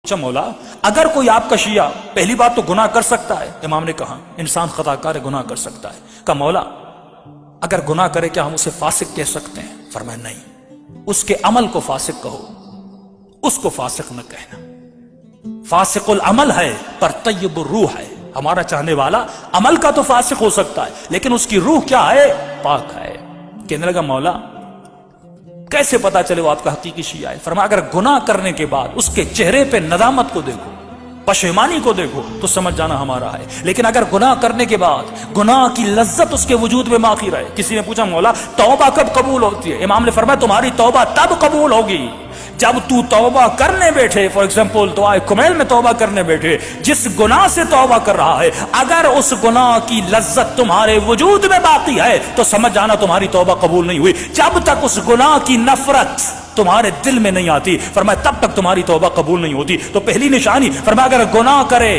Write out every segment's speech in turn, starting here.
اچھا مولا، اگر کوئی آپ کا شیعہ پہلی بات تو گناہ کر سکتا ہے، امام نے کہا انسان خطا کار ہے، گناہ کر سکتا ہے. کہا مولا اگر گناہ کرے کیا ہم اسے فاسق کہہ سکتے ہیں؟ فرمایا نہیں، اس کے عمل کو فاسق کہو، اس کو فاسق نہ کہنا. فاسق العمل ہے پر طیب الروح ہے. ہمارا چاہنے والا عمل کا تو فاسق ہو سکتا ہے لیکن اس کی روح کیا ہے؟ پاک ہے. کہنے لگا مولا کیسے پتا چلے وہ آپ کا حقیقی شیعہ ہے؟ فرمایا اگر گناہ کرنے کے بعد اس کے چہرے پہ ندامت کو دیکھو، پشیمانی کو دیکھو تو سمجھ جانا ہمارا ہے. لیکن اگر گناہ کرنے کے بعد گناہ کی لذت اس کے وجود میں باقی رہے. کسی نے پوچھا مولا توبہ کب قبول ہوتی ہے؟ امام نے فرمایا تمہاری توبہ تب قبول ہوگی جب تو توبہ کرنے بیٹھے. فار ایگزامپل دعائے کمیل میں توبہ کرنے بیٹھے، جس گناہ سے توبہ کر رہا ہے اگر اس گناہ کی لذت تمہارے وجود میں باقی ہے تو سمجھ جانا تمہاری توبہ قبول نہیں ہوئی. جب تک اس گناہ کی نفرت تمہارے دل میں نہیں آتی فرمایا تب تک تمہاری توبہ قبول نہیں ہوتی. تو پہلی نشانی فرمایا اگر گناہ کرے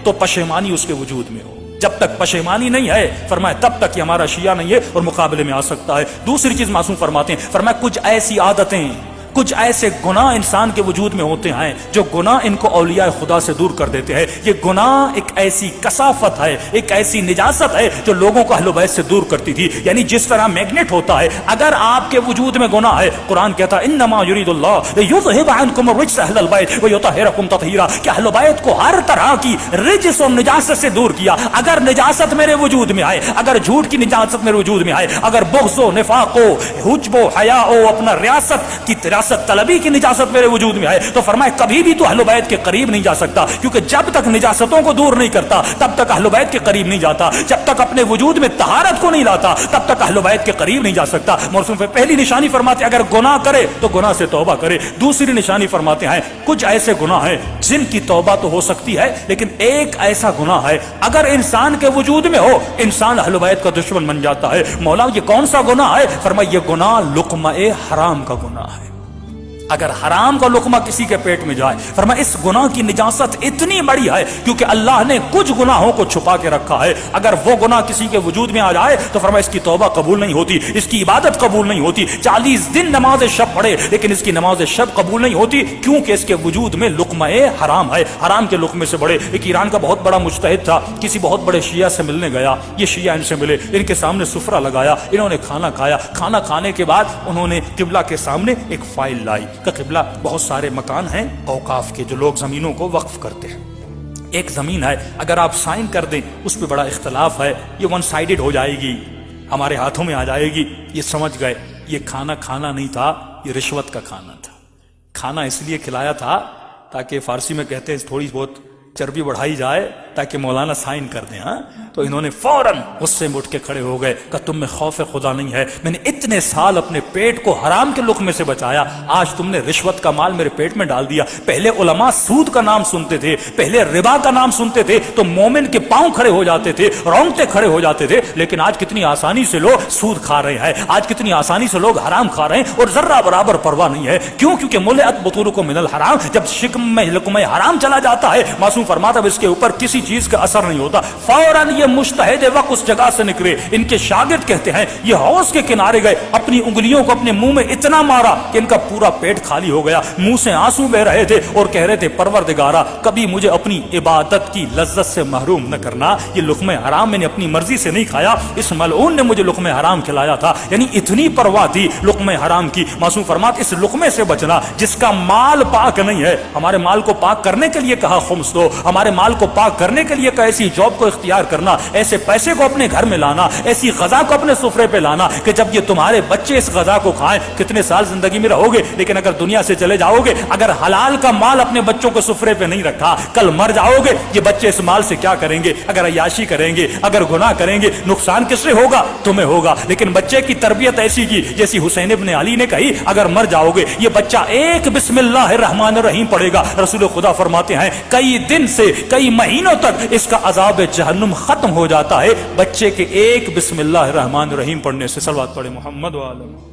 تو پشیمانی اس کے وجود میں ہو. جب تک پشیمانی نہیں ہے فرمایا تب تک یہ ہمارا شیعہ نہیں ہے اور مقابلے میں آ سکتا ہے. دوسری چیز معصوم فرماتے ہیں فرمایا کچھ ایسی عادتیں، کچھ ایسے گناہ انسان کے وجود میں ہوتے ہیں جو گناہ ان کو اولیاء خدا سے دور کر دیتے ہیں. یہ گناہ ایک ایسی کثافت ہے، ایک ایسی نجاست ہے جو لوگوں کو اہل بیت سے دور کرتی تھی. یعنی جس طرح میگنیٹ ہوتا ہے، اگر آپ کے وجود میں گناہ ہے، قرآن کہتا ہے انما یرید اللہ لیذھب عنکم الرجس اہل البیت ویطہرکم تطہیرا، کہ اہل بیت کو ہر طرح کی رجس اور نجاست سے دور کیا. اگر نجاست میرے وجود میں آئے، اگر جھوٹ کی نجاست میرے وجود میں آئے، اگر بغض و نفاق و حجب و حیا و اپنا ریاست کی طلبی کی نجاست میرے وجود میں آئے تو فرمائے کبھی بھی تو اہل بیت کے قریب نہیں جا سکتا. کیونکہ جب تک نجاستوں کو دور نہیں کرتا تب تک اہل بیت کے قریب نہیں جاتا. جب تک اپنے وجود میں طہارت کو نہیں لاتا تب تک اہل بیت کے قریب نہیں جا سکتا. موسم پہ پہلی نشانی فرماتے ہیں اگر گناہ کرے تو گناہ سے توبہ کرے. دوسری نشانی فرماتے ہیں کچھ ایسے گناہ ہیں جن کی توبہ تو ہو سکتی ہے لیکن ایک ایسا گناہ ہے اگر انسان کے وجود میں ہو انسان اہل بیت کا دشمن بن جاتا ہے. مولا یہ کون سا گناہ ہے؟ فرمایا یہ گناہ لقمہ حرام کا گناہ ہے. اگر حرام کا لقمہ کسی کے پیٹ میں جائے فرمایا اس گناہ کی نجاست اتنی بڑی ہے کیونکہ اللہ نے کچھ گناہوں کو چھپا کے رکھا ہے. اگر وہ گناہ کسی کے وجود میں آ جائے تو فرمایا اس کی توبہ قبول نہیں ہوتی، اس کی عبادت قبول نہیں ہوتی. 40 دن نماز شب پڑھے لیکن اس کی نماز شب قبول نہیں ہوتی کیونکہ اس کے وجود میں لقمہ حرام ہے. حرام کے لقمے سے بڑے ایک ایران کا بہت بڑا مجتہد تھا، کسی بہت بڑے شیعہ سے ملنے گیا. یہ شیعہ ان سے ملے، ان کے سامنے سفرہ لگایا، انہوں نے کھانا کھایا. کھانا کھانے کے بعد انہوں نے قبلہ کے سامنے ایک فائل لائی کہ قبلہ بہت سارے مکان ہیں اوقاف کے جو لوگ زمینوں کو وقف کرتے ہیں. ایک زمین ہے اگر آپ سائن کر دیں اس پہ بڑا اختلاف ہے، یہ ون سائیڈڈ ہو جائے گی، ہمارے ہاتھوں میں آ جائے گی. یہ سمجھ گئے یہ کھانا کھانا نہیں تھا، یہ رشوت کا کھانا تھا. کھانا اس لیے کھلایا تھا تاکہ فارسی میں کہتے ہیں تھوڑی بہت چربی بڑھائی جائے تاکہ مولانا سائن کر دیں. ہاں تو انہوں نے فوراً غصے میں اٹھ کے کھڑے ہو گئے کہ تم میں خوف خدا نہیں ہے، میں نے اتنے سال اپنے پیٹ کو حرام کے لقمے سے بچایا، آج تم نے رشوت کا مال میرے پیٹ میں ڈال دیا. پہلے علماء سود کا نام سنتے تھے، پہلے ربا کا نام سنتے تھے تو مومن کے پاؤں کھڑے ہو جاتے تھے، رونگٹے کھڑے ہو جاتے تھے. لیکن آج کتنی آسانی سے لوگ سود کھا رہے ہیں، آج کتنی آسانی سے لوگ حرام کھا رہے ہیں اور ذرہ برابر پرواہ نہیں ہے. کیوں؟ کیونکہ ملئت بطونکم من الحرام، جب شکم میں لقمہ حرام چلا جاتا ہے معصوم فرماتا اس کے اوپر کسی چیز کا اثر نہیں ہوتا. فوراً یہ مجتہد وقت اس جگہ سے نکلے. ان کے شاگرد کہتے ہیں یہ حوض کے کنارے گئے، اپنی انگلیوں کو اپنے منہ میں اتنا مارا کہ ان کا پورا پیٹ خالی ہو گیا، منہ سے آنسو بہ رہے تھے اور کہہ رہے تھے پروردگارا کبھی مجھے اپنی عبادت کی لذت سے محروم نہ کرنا. یہ لقمہ حرام میں نے اپنی مرضی سے نہیں کھایا، اس ملعون نے مجھے لقمہ حرام کھلایا تھا. یعنی اتنی پرواہ تھی لقمہ حرام کی. معصوم فرمات اس لقمے سے بچنا جس کا مال پاک نہیں ہے. ہمارے مال کو پاک کرنے کے لیے کہا خمس دو، ہمارے مال کو پاک کرنے کے لیے کہ ایسی جاب کو اختیار کرنا، ایسے پیسے کو اپنے گھر میں لانا، ایسی غذا کو اپنے سفرے پہ لانا کہ جب یہ تمہارے بچے اس غذا کو کھائیں. کتنے سال زندگی میں رہو گے لیکن اگر دنیا سے چلے جاؤ گے، اگر حلال کا مال اپنے بچوں کو سفرے پہ نہیں رکھا، کل مر جاؤ گے یہ بچے اس مال سے کیا کریں گے؟ اگر عیاشی کریں گے، اگر گناہ کریں گے، نقصان کس سے ہوگا؟ تمہیں ہوگا. لیکن بچے کی تربیت ایسی کی جیسی حسین ابن علی نے کہی اگر مر جاؤ گے یہ بچہ ایک بسم اللہ الرحمن الرحیم پڑھے گا. رسول خدا فرماتے ہیں کئی دن سے کئی مہینوں تک اس کا عذاب جہنم ختم ہو جاتا ہے بچے کے ایک بسم اللہ الرحمن الرحیم پڑھنے سے. صلوات پڑھے محمد و آلہ.